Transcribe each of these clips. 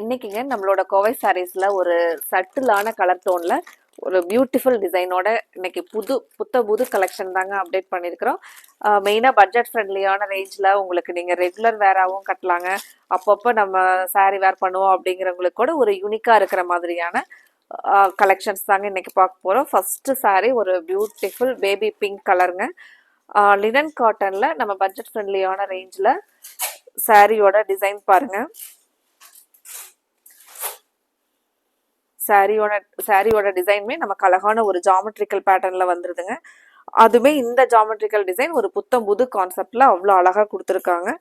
இன்னைக்குங்க நம்மளோட கோவை சாரீஸ்ல ஒரு சட்டிலான கலர் டோன்ல ஒரு பியூட்டிஃபுல் டிசைனோட இன்னைக்கு புது கலெக்ஷன் தாங்க அப்டேட் பண்ணியிருக்கிறோம். மெயினாக பட்ஜெட் ஃப்ரெண்ட்லியான ரேஞ்சில் உங்களுக்கு நீங்கள் ரெகுலர் வேராகவும் கட்டலாங்க. அப்பப்போ நம்ம சாரீ வேர் பண்ணுவோம் அப்படிங்கிறவங்களுக்கு கூட ஒரு யூனிக்காக இருக்கிற மாதிரியான கலெக்ஷன்ஸ் தாங்க இன்னைக்கு பார்க்க போகிறோம். ஃபர்ஸ்ட் சாரீ ஒரு பியூட்டிஃபுல் பேபி பிங்க் கலருங்க. லினன் காட்டனில் நம்ம பட்ஜெட் ஃப்ரெண்ட்லியான ரேஞ்சில் சாரியோட டிசைன் பாருங்கள். சாரியோட டிசைனுமே நமக்கு அழகான ஒரு ஜாமெட்ரிக்கல் பேட்டர்ன்ல வந்துருதுங்க. அதுவே இந்த ஜாமெட்ரிக்கல் டிசைன் ஒரு புது கான்செப்ட்ல அவ்வளோ அழகா கொடுத்துருக்காங்க.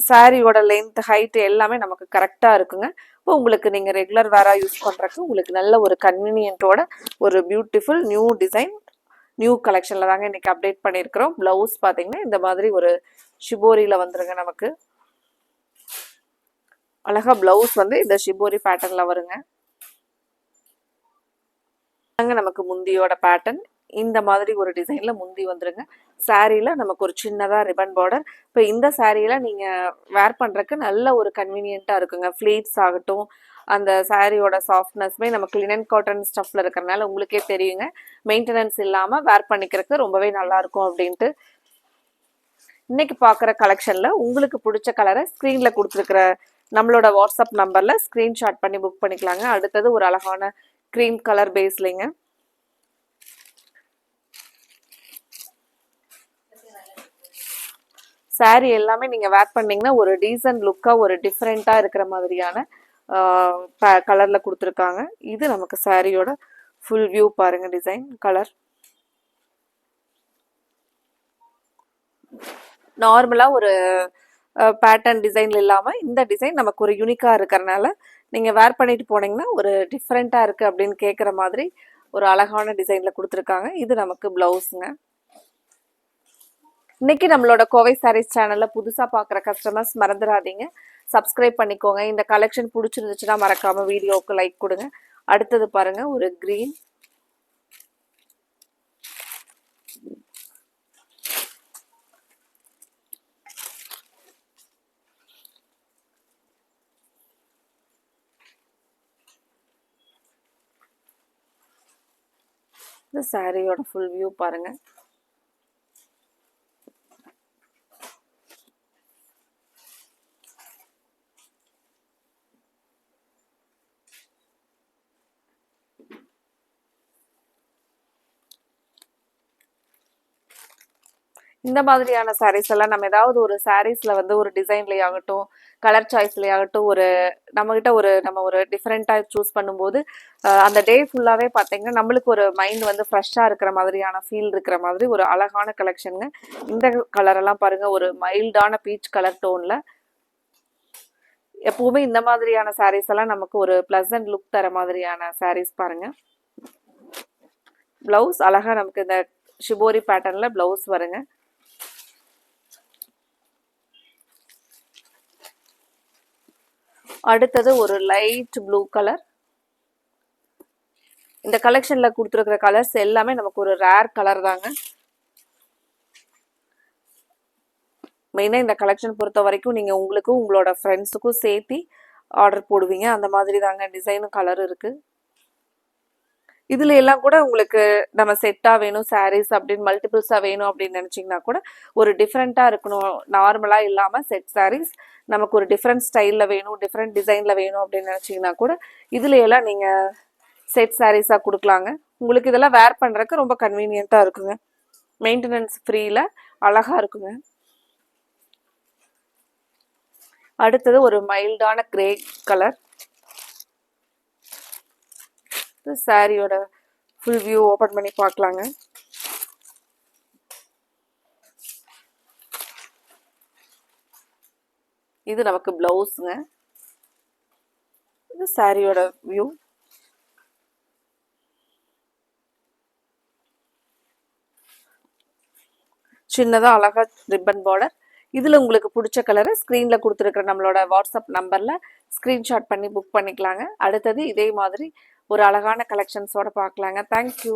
சாரியோட லென்த் ஹைட் எல்லாமே நமக்கு கரெக்டா இருக்குங்க. இப்போ உங்களுக்கு நீங்க ரெகுலர் வேரா யூஸ் பண்றதுக்கு உங்களுக்கு நல்ல ஒரு கன்வீனியன்ட்டோட ஒரு பியூட்டிஃபுல் நியூ டிசைன் நியூ கலெக்ஷன்ல தாங்க இன்னைக்கு அப்டேட் பண்ணியிருக்கிறோம். பிளவுஸ் பார்த்தீங்கன்னா இந்த மாதிரி ஒரு ஷிபோரியில வந்துருங்க. நமக்கு அழகா பிளவுஸ் வந்து இந்த ஷிபோரி பேட்டர்ன்ல வருங்க. நமக்கு முந்தியோட பேட்டர்ன் இந்த மாதிரி ஒரு டிசைன்ல முந்தி வந்துருங்க. சாரியில நமக்கு ஒரு சின்னதா ரிபன் பார்டர். இப்போ இந்த சாரியில நீங்க வேர் பண்றதுக்கு நல்ல ஒரு கன்வீனியன்ட்டா இருக்குங்க. ஃபிளீட்ஸ் ஆகட்டும், அந்த சாரியோட சாஃப்ட்னஸ்மே நமக்கு லினன் காட்டன் ஸ்டஃப்ல இருக்கிறதுனால உங்களுக்கே தெரியுங்க, மெயின்டெனன்ஸ் இல்லாம வேர் பண்ணிக்கிறதுக்கு ரொம்பவே நல்லா இருக்கும் அப்படின்ட்டு. இன்னைக்கு பார்க்குற கலெக்ஷன்ல உங்களுக்கு பிடிச்ச கலரை ஸ்க்ரீன்ல கொடுத்துருக்கிற நம்மளோட வாட்ஸ்அப் நம்பர்ல ஸ்க்ரீன்ஷாட் பண்ணி புக் பண்ணிக்கலாங்க. அடுத்தது ஒரு அழகான கிரீம் கலர் பேஸ்லிங்க. சாரி எல்லாமே நீங்க வேர் பண்ணீங்கன்னா ஒரு டீசன்ட் லுக்கா ஒரு டிஃப்ரெண்டா இருக்கிற மாதிரியான கலர்ல கொடுத்துருக்காங்க. இது நமக்கு சாரியோட ஃபுல் வியூ பாருங்க. டிசைன் கலர் நார்மலா ஒரு பேட்டர்ன் டிசைன்ல இல்லாம இந்த டிசைன் நமக்கு ஒரு யூனிக்கா இருக்கிறனால நீங்க வேர் பண்ணிட்டு போனீங்கன்னா ஒரு டிஃப்ரெண்டா இருக்கு அப்படின்னு கேட்குற மாதிரி ஒரு அழகான டிசைன்ல கொடுத்துருக்காங்க. இது நமக்கு பிளவுஸுங்க. இன்னைக்கு நம்மளோட கோவை சாரீஸ் சேனல்ல புதுசா பார்க்குற கஸ்டமர்ஸ் மறந்துடாதீங்க, சப்ஸ்கிரைப் பண்ணிக்கோங்க. இந்த கலெக்ஷன் பிடிச்சிருந்துச்சுன்னா மறக்காம வீடியோவுக்கு லைக் கொடுங்க. அடுத்தது பாருங்க ஒரு கிரீன், இந்த சாரியோட ஃபுல் வியூ பாருங்க. இந்த மாதிரியான சாரீஸ் எல்லாம் நம்ம ஏதாவது ஒரு சாரீஸ்ல வந்து ஒரு டிசைன்லேயே ஆகட்டும், கலர் சாய்ஸ்லேயே ஆகட்டும், ஒரு நம்மகிட்ட நம்ம ஒரு டிஃப்ரெண்ட்டாக சூஸ் பண்ணும்போது அந்த டே ஃபுல்லாகவே பார்த்தீங்கன்னா நம்மளுக்கு ஒரு மைண்ட் வந்து ஃப்ரெஷ்ஷாக இருக்கிற மாதிரியான ஃபீல் இருக்கிற மாதிரி ஒரு அழகான கலெக்ஷனுங்க. இந்த கலரெல்லாம் பாருங்க, ஒரு மைல்டான பீச் கலர் டோனில். எப்பவுமே இந்த மாதிரியான சாரீஸ் எல்லாம் நமக்கு ஒரு பிளசன்ட் லுக் தர மாதிரியான சாரீஸ் பாருங்க. பிளவுஸ் அழகா நமக்கு இந்த ஷிபோரி பேட்டர்ன்ல பிளவுஸ் வருங்க. அடுத்தது ஒரு லைட் ப்ளூ கலர். இந்த கலெக்ஷன்ல கொடுத்துருக்கிற கலர்ஸ் எல்லாமே நமக்கு ஒரு ரேர் கலர் தாங்க. மெயினாக இந்த கலெக்ஷன் பொறுத்த வரைக்கும் நீங்கள் உங்களுக்கும் உங்களோட ஃப்ரெண்ட்ஸுக்கும் சேர்த்து ஆர்டர் போடுவீங்க. அந்த மாதிரி தாங்க டிசைனும் கலர் இருக்குது. இதுல எல்லாம் கூட உங்களுக்கு நம்ம செட்டாக வேணும் சாரீஸ் அப்படின்னு மல்டிபிள்ஸாக வேணும் அப்படின்னு நினச்சிங்கன்னா கூட ஒரு டிஃப்ரெண்ட்டாக இருக்கணும், நார்மலாக இல்லாமல் செட் சாரீஸ் நமக்கு ஒரு டிஃப்ரெண்ட் ஸ்டைலில் வேணும், டிஃப்ரெண்ட் டிசைனில் வேணும் அப்படின்னு நினச்சிங்கன்னா கூட இதுல எல்லாம் நீங்கள் செட் சாரீஸாக கொடுக்கலாங்க. உங்களுக்கு இதெல்லாம் வேர் பண்ணுறதுக்கு ரொம்ப கன்வீனியண்ட்டாக இருக்குங்க. மெயின்டெனன்ஸ் ஃப்ரீயில் அழகாக இருக்குங்க. அடுத்தது ஒரு மைல்டான கிரே கலர். சாரியோட ஃபுல் வியூ ஓபன் பண்ணி பார்க்கலாங்க. இது நமக்கு பிளவுஸுங்க. இது சாரியோட வியூ. சின்னதாக அழகா ரிப்பன் பார்டர். இதில் உங்களுக்கு பிடிச்ச கலரை ஸ்க்ரீனில் கொடுத்துருக்குற நம்மளோட வாட்ஸ்அப் நம்பரில் ஸ்க்ரீன்ஷாட் பண்ணி புக் பண்ணிக்கலாங்க. அடுத்தது இதே மாதிரி ஒரு அழகான கலெக்ஷன்ஸோட பார்க்கலாங்க. தேங்க்யூ.